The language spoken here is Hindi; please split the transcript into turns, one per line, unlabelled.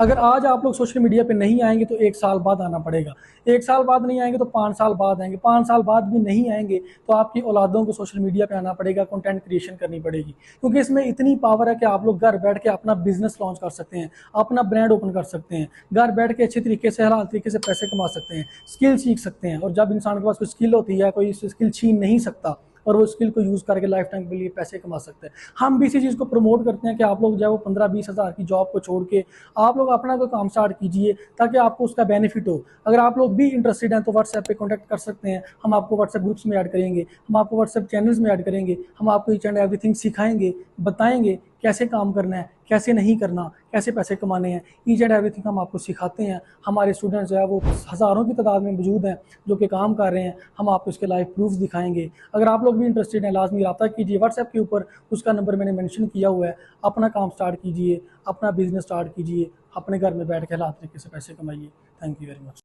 अगर आज आप लोग सोशल मीडिया पे नहीं आएंगे तो 1 साल बाद आना पड़ेगा, 1 साल बाद नहीं आएंगे तो 5 साल बाद आएंगे, 5 साल बाद भी नहीं आएंगे तो आपकी औलादों को सोशल मीडिया पे आना पड़ेगा, कंटेंट क्रिएशन करनी पड़ेगी। क्योंकि इसमें इतनी पावर है कि आप लोग घर बैठ के अपना बिजनेस लॉन्च कर सकते हैं, अपना ब्रांड ओपन कर सकते हैं, घर बैठ के अच्छे तरीके से हलाल तरीके से पैसे कमा सकते हैं, स्किल सीख सकते हैं। और जब इंसान के पास कोई स्किल होती है, कोई स्किल छीन नहीं सकता और वो स्किल को यूज करके लाइफ टाइम के लिए पैसे कमा सकते हैं। हम भी इसी चीज़ को प्रमोट करते हैं कि आप लोग जो है वो 15-20 हज़ार की जॉब को छोड़ के आप लोग अपना कोई काम स्टार्ट कीजिए ताकि आपको उसका बेनिफिट हो। अगर आप लोग भी इंटरेस्टेड हैं तो व्हाट्सएप पे कॉन्टैक्ट कर सकते हैं, हम आपको व्हाट्सएप ग्रुप्स में ऐड करेंगे, हम आपको व्हाट्सएप चैनल्स में ऐड करेंगे, हम आपको ईच एंड एवरीथिंग सिखाएंगे, बताएंगे कैसे काम करना है, कैसे नहीं करना, कैसे पैसे कमाने हैं, ईच एंड एवरीथिंग हम आपको सिखाते हैं। हमारे स्टूडेंट्स जो है वो हज़ारों की तादाद में मौजूद हैं जो कि काम कर रहे हैं, हम आपको इसके लाइव प्रूफ्स दिखाएंगे। अगर आप लोग भी इंटरेस्टेड हैं लाजमी रब्ता कीजिए व्हाट्सएप के ऊपर, उसका नंबर मैंने मेंशन किया हुआ है। अपना काम स्टार्ट कीजिए, अपना बिजनेस स्टार्ट कीजिए, अपने घर में बैठ के हालात तरीके से पैसे कमाइए। Thank you very much.